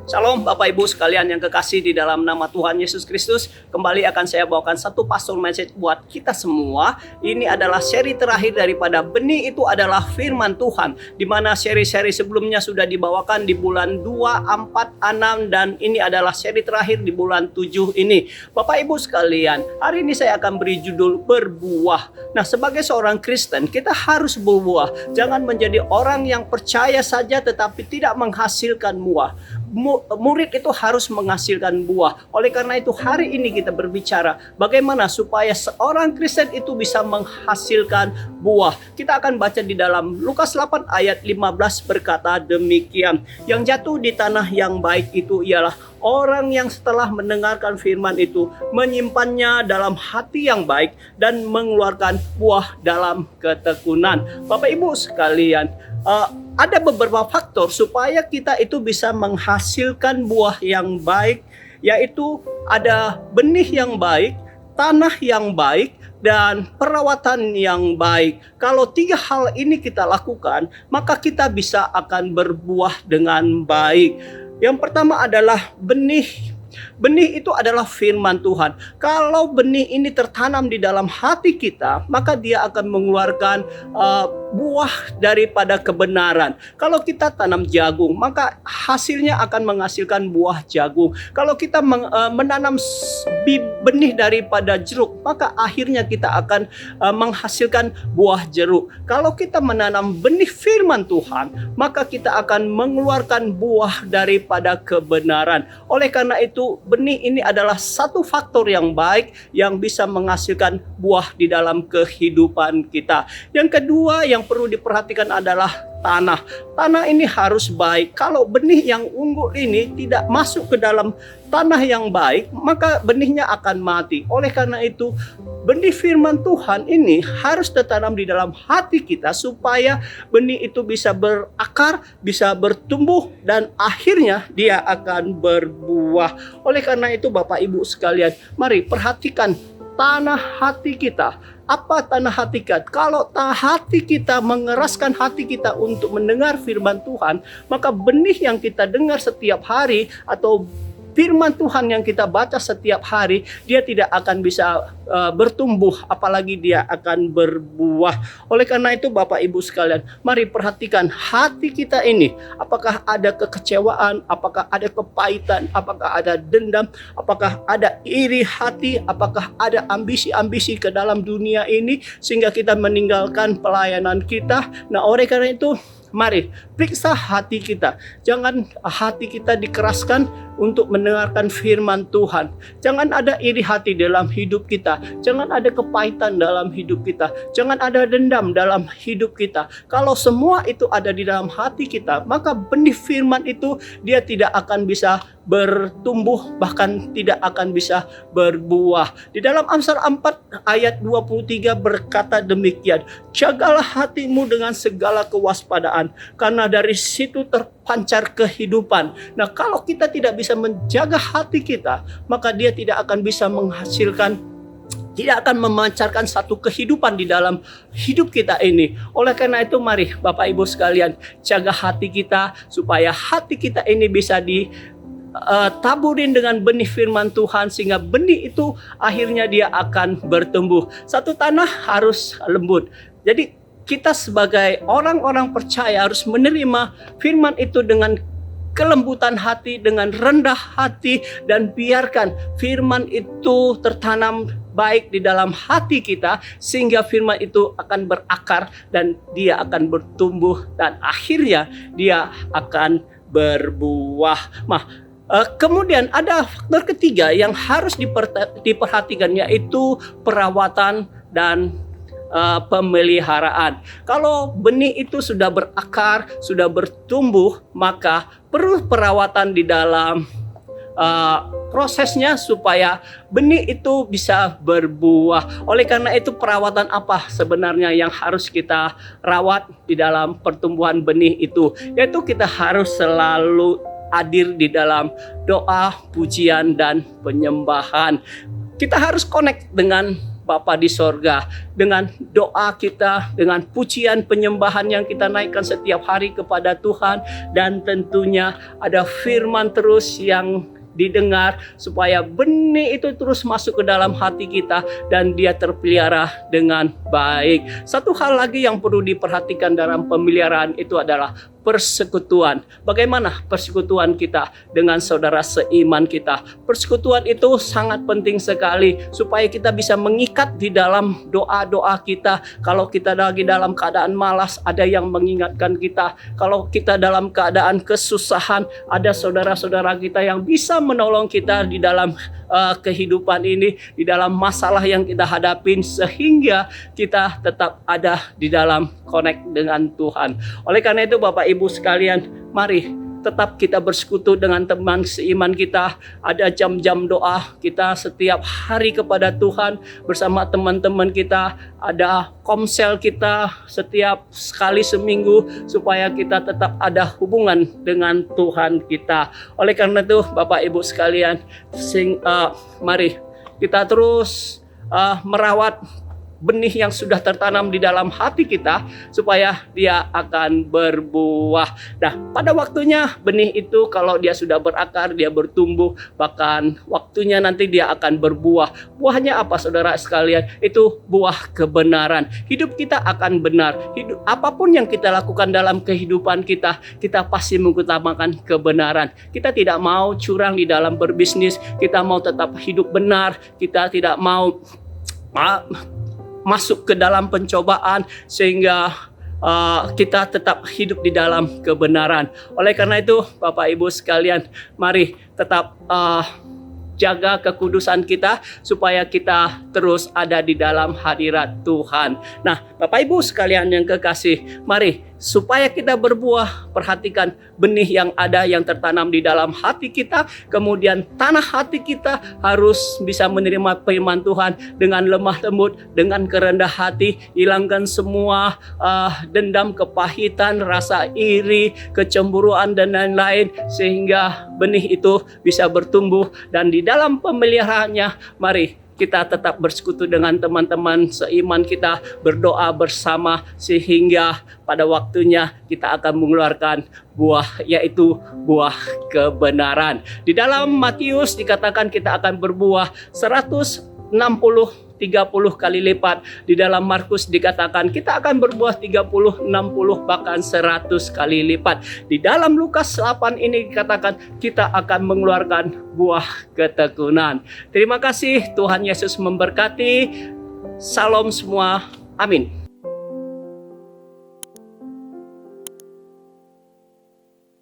Shalom Bapak Ibu sekalian yang kekasih di dalam nama Tuhan Yesus Kristus. Kembali akan saya bawakan satu pastor message buat kita semua. Ini adalah seri terakhir daripada benih itu adalah firman Tuhan, di mana seri-seri sebelumnya sudah dibawakan di bulan 2, 4, 6, dan ini adalah seri terakhir di bulan 7 ini. Bapak Ibu sekalian, hari ini saya akan beri judul berbuah. Nah, sebagai seorang Kristen kita harus berbuah. Jangan menjadi orang yang percaya saja tetapi tidak menghasilkan buah. Murid itu harus menghasilkan buah. Oleh karena itu hari ini kita berbicara bagaimana supaya seorang Kristen itu bisa menghasilkan buah. Kita akan baca di dalam Lukas 8 ayat 15 berkata demikian. Yang jatuh di tanah yang baik itu ialah orang yang setelah mendengarkan firman itu menyimpannya dalam hati yang baik dan mengeluarkan buah dalam ketekunan. Bapak Ibu sekalian, ada beberapa faktor supaya kita itu bisa menghasilkan buah yang baik, yaitu ada benih yang baik, tanah yang baik, dan perawatan yang baik. Kalau 3 hal ini kita lakukan, maka kita bisa akan berbuah dengan baik. Yang pertama adalah benih. Benih itu adalah firman Tuhan. Kalau benih ini tertanam di dalam hati kita, maka dia akan mengeluarkan buah daripada kebenaran. Kalau kita tanam jagung, maka hasilnya akan menghasilkan buah jagung. Kalau kita menanam benih daripada jeruk, maka akhirnya kita akan menghasilkan buah jeruk. Kalau kita menanam benih firman Tuhan, maka kita akan mengeluarkan buah daripada kebenaran. Oleh karena itu, benih ini adalah satu faktor yang baik yang bisa menghasilkan buah di dalam kehidupan kita. Yang kedua yang perlu diperhatikan adalah tanah. Tanah ini harus baik. Kalau benih yang unggul ini tidak masuk ke dalam tanah yang baik, maka benihnya akan mati. Oleh karena itu, benih firman Tuhan ini harus tertanam di dalam hati kita supaya benih itu bisa berakar, bisa bertumbuh, dan akhirnya dia akan berbuah. Oleh karena itu Bapak Ibu sekalian, mari perhatikan tanah hati kita. Apa tanah hati kita? Kalau hati kita mengeraskan hati kita untuk mendengar firman Tuhan, maka benih yang kita dengar setiap hari atau firman Tuhan yang kita baca setiap hari, dia tidak akan bisa bertumbuh, apalagi dia akan berbuah. Oleh karena itu Bapak Ibu sekalian, mari perhatikan hati kita ini. Apakah ada kekecewaan, apakah ada kepahitan, apakah ada dendam, apakah ada iri hati, apakah ada ambisi-ambisi ke dalam dunia ini sehingga kita meninggalkan pelayanan kita. Nah, oleh karena itu mari periksa hati kita. Jangan hati kita dikeraskan untuk mendengarkan firman Tuhan. Jangan ada iri hati dalam hidup kita. Jangan ada kepahitan dalam hidup kita. Jangan ada dendam dalam hidup kita. Kalau semua itu ada di dalam hati kita, maka benih firman itu dia tidak akan bisa bertumbuh, bahkan tidak akan bisa berbuah. Di dalam Amsal 4 ayat 23 berkata demikian, jagalah hatimu dengan segala kewaspadaan, karena dari situ terpancar kehidupan. Nah, kalau kita tidak bisa menjaga hati kita, maka dia tidak akan bisa menghasilkan, tidak akan memancarkan satu kehidupan di dalam hidup kita ini. Oleh karena itu mari Bapak Ibu sekalian, jaga hati kita supaya hati kita ini bisa taburin dengan benih firman Tuhan, sehingga benih itu akhirnya dia akan bertumbuh. Satu tanah harus lembut. Jadi kita sebagai orang-orang percaya harus menerima firman itu dengan kelembutan hati, dengan rendah hati, dan biarkan firman itu tertanam baik di dalam hati kita sehingga firman itu akan berakar dan dia akan bertumbuh dan akhirnya dia akan berbuah. Kemudian ada faktor ketiga yang harus diperhatikan, yaitu perawatan dan pemeliharaan. Kalau benih itu sudah berakar, sudah bertumbuh, maka perlu perawatan di dalam prosesnya supaya benih itu bisa berbuah. Oleh karena itu perawatan apa sebenarnya yang harus kita rawat di dalam pertumbuhan benih itu? Yaitu kita harus selalu hadir di dalam doa, pujian, dan penyembahan. Kita harus connect dengan Bapa di sorga. Dengan doa kita, dengan pujian penyembahan yang kita naikkan setiap hari kepada Tuhan, dan tentunya ada firman terus yang didengar supaya benih itu terus masuk ke dalam hati kita dan dia terpelihara dengan baik. Satu hal lagi yang perlu diperhatikan dalam pemeliharaan itu adalah persekutuan. Bagaimana persekutuan kita dengan saudara seiman kita? Persekutuan itu sangat penting sekali supaya kita bisa mengikat di dalam doa-doa kita. Kalau kita lagi dalam keadaan malas, ada yang mengingatkan kita. Kalau kita dalam keadaan kesusahan, ada saudara-saudara kita yang bisa menolong kita di dalam kehidupan ini, di dalam masalah yang kita hadapin, sehingga kita tetap ada di dalam connect dengan Tuhan. Oleh karena itu Bapak Ibu sekalian, mari tetap kita bersekutu dengan teman seiman kita. Ada jam-jam doa kita setiap hari kepada Tuhan bersama teman-teman kita. Ada komsel kita setiap sekali seminggu supaya kita tetap ada hubungan dengan Tuhan kita. Oleh karena itu Bapak Ibu sekalian, mari kita terus merawat benih yang sudah tertanam di dalam hati kita supaya dia akan berbuah. Nah, pada waktunya benih itu kalau dia sudah berakar, dia bertumbuh, bahkan waktunya nanti dia akan berbuah. Buahnya apa saudara sekalian? Itu buah kebenaran. Hidup kita akan benar. Apapun yang kita lakukan dalam kehidupan kita, kita pasti mengutamakan kebenaran. Kita tidak mau curang di dalam berbisnis, kita mau tetap hidup benar, kita tidak mau masuk ke dalam pencobaan sehingga kita tetap hidup di dalam kebenaran. Oleh karena itu Bapak Ibu sekalian, mari tetap jaga kekudusan kita supaya kita terus ada di dalam hadirat Tuhan. Nah, Bapak Ibu sekalian yang kekasih, mari supaya kita berbuah, perhatikan benih yang ada yang tertanam di dalam hati kita. Kemudian tanah hati kita harus bisa menerima firman Tuhan dengan lemah lembut, dengan kerendah hati. Hilangkan semua dendam, kepahitan, rasa iri, kecemburuan dan lain-lain, sehingga benih itu bisa bertumbuh. Dan di dalam pemeliharaannya, mari kita tetap bersekutu dengan teman-teman seiman kita, berdoa bersama, sehingga pada waktunya kita akan mengeluarkan buah, yaitu buah kebenaran. Di dalam Matius dikatakan kita akan berbuah 160, 30 kali lipat. Di dalam Markus dikatakan kita akan berbuah 30, 60, bahkan 100 kali lipat. Di dalam Lukas 8 ini dikatakan kita akan mengeluarkan buah ketekunan. Terima kasih, Tuhan Yesus memberkati. Salam semua. Amin.